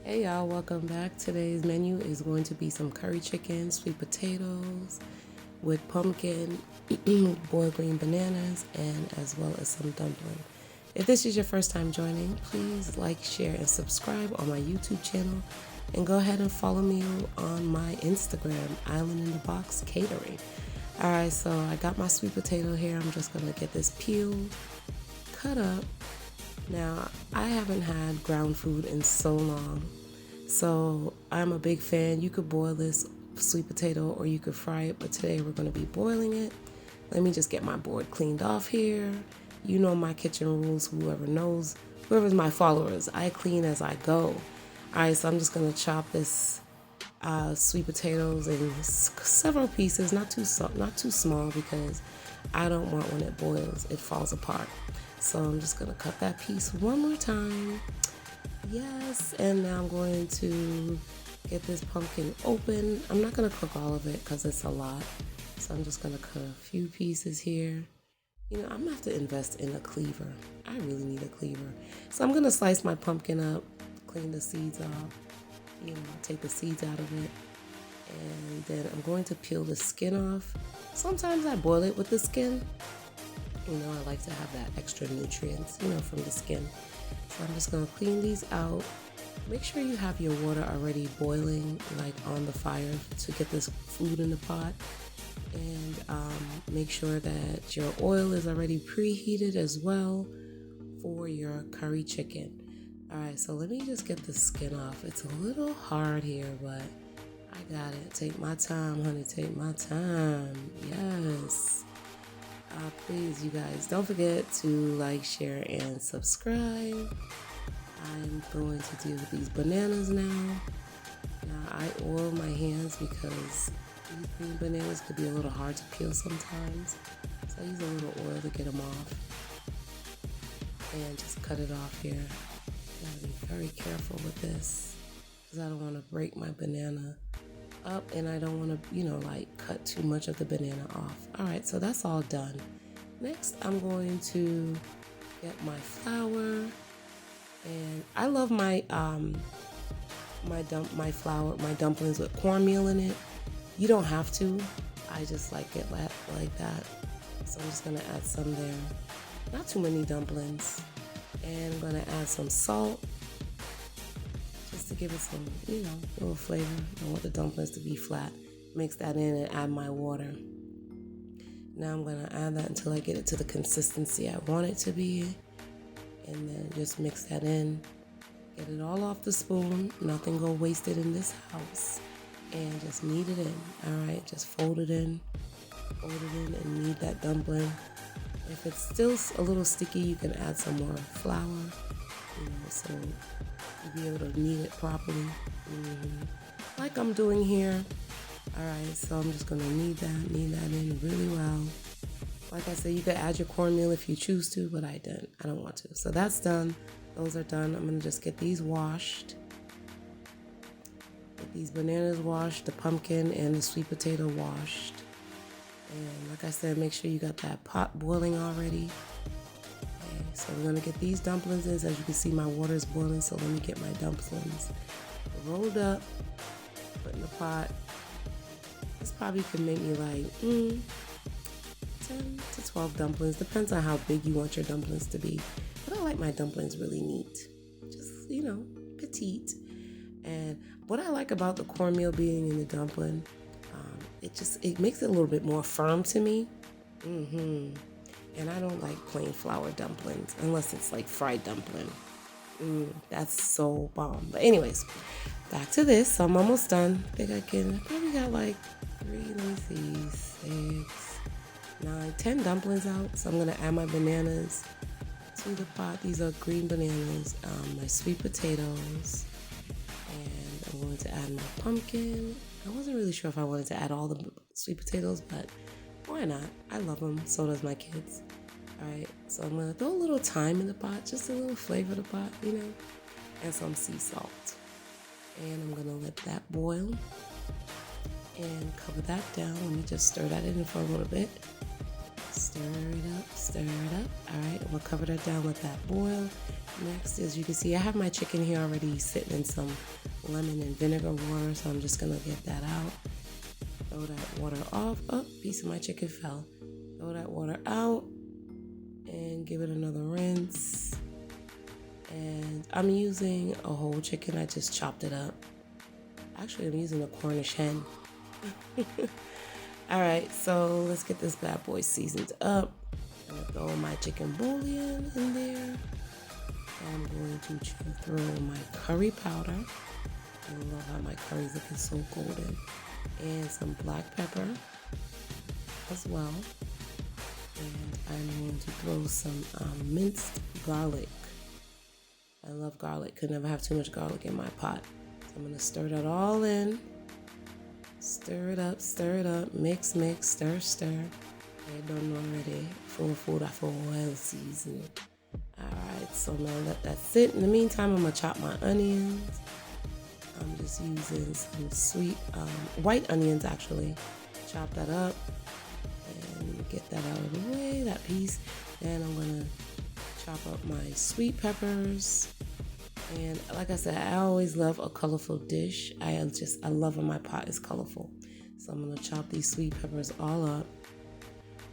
Hey y'all, welcome back. Today's menu is going to be some curry chicken, sweet potatoes with pumpkin, boiled green bananas, and as well as some dumpling. If this is your first time joining, please like, share, and subscribe on my YouTube channel. And go ahead and follow me on my Instagram, Island in the Box Catering. Alright, so I got my sweet potato here. I'm just going to get this peeled, cut up. Now, I haven't had ground food in so long, so I'm a big fan. You could boil this sweet potato or you could fry it, but today we're going to be boiling it. Let me just get my board cleaned off here. You know my kitchen rules, whoever knows, whoever's my followers, I clean as I go. Alright, so I'm just going to chop this sweet potatoes in several pieces, not too small because I don't want when it boils, it falls apart. So I'm just gonna cut that piece one more time. Yes, and now I'm going to get this pumpkin open. I'm not gonna cook all of it because it's a lot. So I'm just gonna cut a few pieces here. You know, I'm gonna have to invest in a cleaver. I really need a cleaver. So I'm gonna slice my pumpkin up, clean the seeds off, take the seeds out of it. And then I'm going to peel the skin off. Sometimes I boil it with the skin. I like to have that extra nutrients, from the skin. So I'm just going to clean these out. Make sure you have your water already boiling, like on the fire to get this food in the pot. And make sure that your oil is already preheated as well for your curry chicken. All right, so let me just get the skin off. It's a little hard here, but I got it. Take my time, honey, take my time. Yes. Please, you guys, don't forget to like, share, and subscribe. I'm going to deal with these bananas now. Now, I oil my hands because these green bananas could be a little hard to peel sometimes. So I use a little oil to get them off. And just cut it off here. Gotta be very careful with this because I don't want to break my banana up and I don't want to, cut too much of the banana off. All right, so that's all done. Next, I'm going to get my flour, and I love my my dumplings with cornmeal in it. You don't have to. I just like it like that. So I'm just gonna add some there. Not too many dumplings, and I'm gonna add some salt. Just to give it some, little flavor. I want the dumplings to be flat. Mix that in and add my water. Now I'm going to add that until I get it to the consistency I want it to be. And then just mix that in. Get it all off the spoon. Nothing go wasted in this house. And just knead it in. Alright, just fold it in. Fold it in and knead that dumpling. If it's still a little sticky, you can add some more flour. So you'll be able to knead it properly. Like I'm doing here. Alright, so I'm just going to knead that in really well. Like I said, you could add your cornmeal if you choose to, but I didn't. I don't want to. So that's done. Those are done. I'm going to just get these washed. Get these bananas washed, the pumpkin and the sweet potato washed. And like I said, make sure you got that pot boiling already. Okay, so we're going to get these dumplings in. As you can see, my water is boiling, so let me get my dumplings rolled up, put in the pot. This probably could make me like 10 to 12 dumplings. Depends on how big you want your dumplings to be. But I like my dumplings really neat. Just, petite. And what I like about the cornmeal being in the dumpling, it makes it a little bit more firm to me. And I don't like plain flour dumplings unless it's like fried dumpling. That's so bomb. But anyways, back to this. So I'm almost done. I think I probably got like 6, 9, 10 dumplings out. So I'm gonna add my bananas to the pot. These are green bananas, my sweet potatoes, and I'm going to add my pumpkin. I wasn't really sure if I wanted to add all the sweet potatoes, but why not? I love them. So does my kids. Alright, so I'm going to throw a little thyme in the pot, just a little flavor to the pot, and some sea salt. And I'm going to let that boil and cover that down. Let me just stir that in for a little bit. Stir it up, stir it up. All right, we'll cover that down with that boil. Next, as you can see, I have my chicken here already sitting in some lemon and vinegar water, so I'm just gonna get that out. Throw that water off. Oh, piece of my chicken fell. Throw that water out and give it another rinse. And I'm using a whole chicken. I just chopped it up. Actually, I'm using a Cornish hen. All right, so let's get this bad boy seasoned up. I'm gonna throw my chicken bouillon in there. I'm going to throw my curry powder. I love how my curry's looking so golden. And some black pepper as well. And I'm going to throw some minced garlic. I love garlic. Could never have too much garlic in my pot. So I'm going to stir that all in. Stir it up, mix, stir. I done already. Full food, I full well seasoned. Alright, so now let that sit. In the meantime, I'm going to chop my onions. I'm just using some sweet white onions actually. Chop that up and get that out of the way, that piece. Then I'm going to chop up my sweet peppers. And like I said, I always love a colorful dish. I love when my pot is colorful. So I'm going to chop these sweet peppers all up,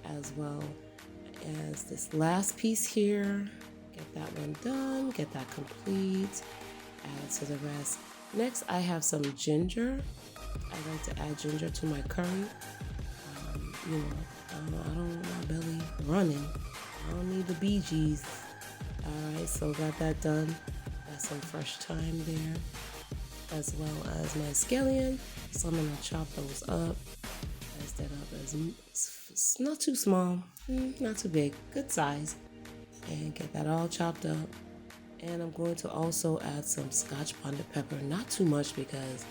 as well as this last piece here. Get that one done, get that complete, add it to the rest. Next, I have some ginger. I like to add ginger to my curry. I don't want my belly running. I don't need the Veggies. All right, so got that done. Some fresh thyme there, as well as my scallion. So I'm gonna chop those up, slice that up as not too small, not too big, good size, and get that all chopped up. And I'm going to also add some Scotch bonnet pepper, not too much because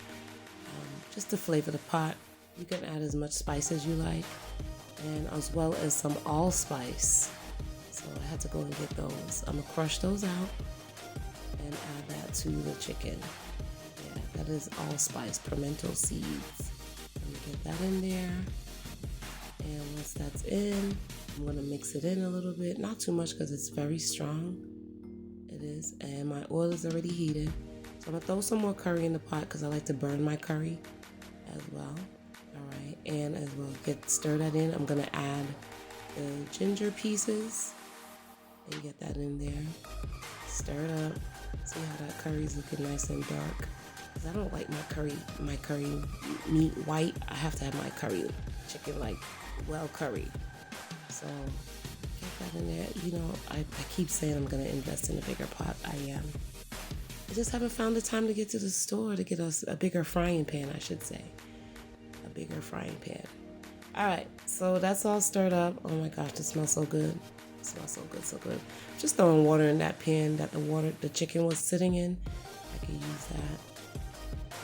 just to flavor the pot. You can add as much spice as you like, and as well as some allspice. So I had to go and get those. I'm gonna crush those out and add that to the chicken. Yeah, that is allspice, pimento seeds. I'm gonna get that in there. And once that's in, I'm gonna mix it in a little bit. Not too much because it's very strong. It is. And my oil is already heated. So I'm gonna throw some more curry in the pot because I like to burn my curry as well. All right, and as well stir that in. I'm gonna add the ginger pieces and get that in there. Stir it up. See how that curry's looking nice and dark. Cause I don't like my curry meat white. I have to have my curry chicken like well curried. So get that in there. You know, I keep saying I'm gonna invest in a bigger pot. I am. I just haven't found the time to get to the store to get us a bigger frying pan, I should say. A bigger frying pan. All right, so that's all stirred up. Oh my gosh, it smells so good. It smells so good, so good. Just throwing water in that pan that the chicken was sitting in. I can use that.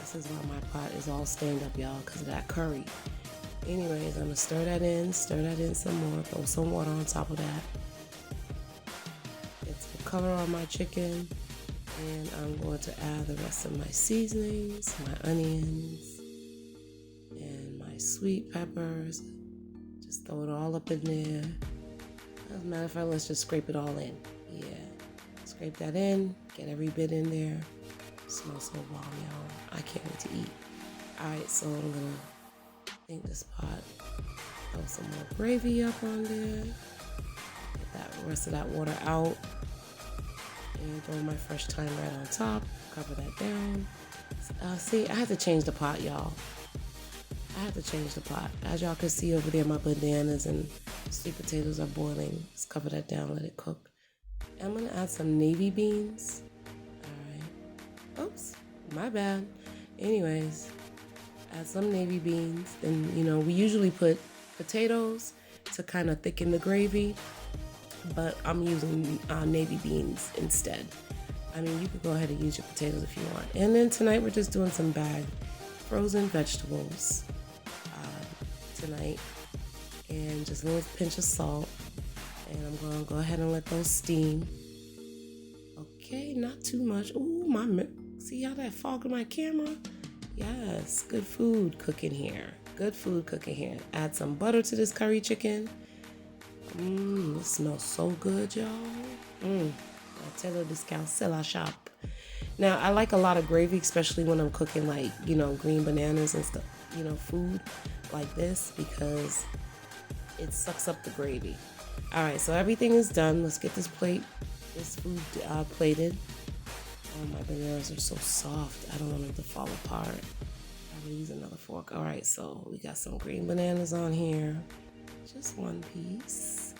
This is why my pot is all stained up, y'all, because of that curry. Anyways, I'm gonna stir that in some more, throw some water on top of that. Get some color on my chicken, and I'm going to add the rest of my seasonings, my onions, and my sweet peppers. Just throw it all up in there. As a matter of fact, let's just scrape it all in. Yeah, scrape that in, get every bit in there. It smells so bomb, y'all. I can't wait to eat. All right, so I'm gonna think this pot. Throw some more gravy up on there. Get that rest of that water out. And throw my fresh thyme right on top. Cover that down. See, I had to change the pot, y'all. I had to change the pot. As y'all can see over there, my bananas and sweet potatoes are boiling. Just cover that down, let it cook. I'm gonna add some navy beans. All right. Oops, my bad. Anyways, add some navy beans. And you know, we usually put potatoes to kind of thicken the gravy, but I'm using navy beans instead. I mean, you could go ahead and use your potatoes if you want. And then tonight we're just doing some bagged frozen vegetables tonight, and just a little pinch of salt. And I'm going to go ahead and let those steam. Okay, not too much. Ooh, see how that fog in my camera? Yes, good food cooking here. Good food cooking here. Add some butter to this curry chicken. It smells so good, y'all. I tell her discount seller shop. Now, I like a lot of gravy, especially when I'm cooking like, green bananas and stuff, food like this, because it sucks up the gravy. All right, so everything is done. Let's get this food plated. Oh, my bananas are so soft. I don't want them to fall apart. I will use another fork. All right, so we got some green bananas on here. Just one piece.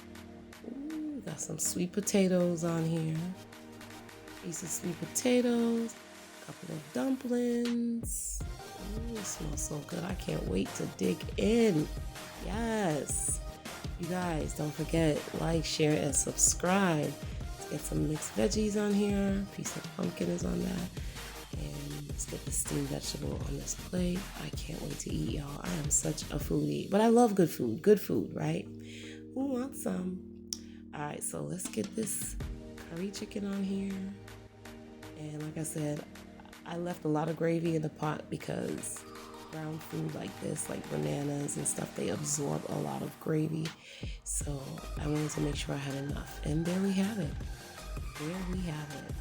Ooh, we got some sweet potatoes on here. Piece of sweet potatoes. A couple of dumplings. Ooh, it smells so good. I can't wait to dig in. Yes. You guys, don't forget, like, share, and subscribe. Let's get some mixed veggies on here. Piece of pumpkin is on that. And let's get the steamed vegetable on this plate. I can't wait to eat, y'all. I am such a foodie. But I love good food. Good food, right? Who wants some? All right, so let's get this curry chicken on here. And like I said, I left a lot of gravy in the pot because brown food like this, like bananas and stuff, they absorb a lot of gravy. So I wanted to make sure I had enough. And there we have it. There we have it.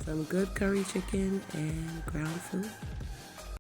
Some good curry chicken and ground food.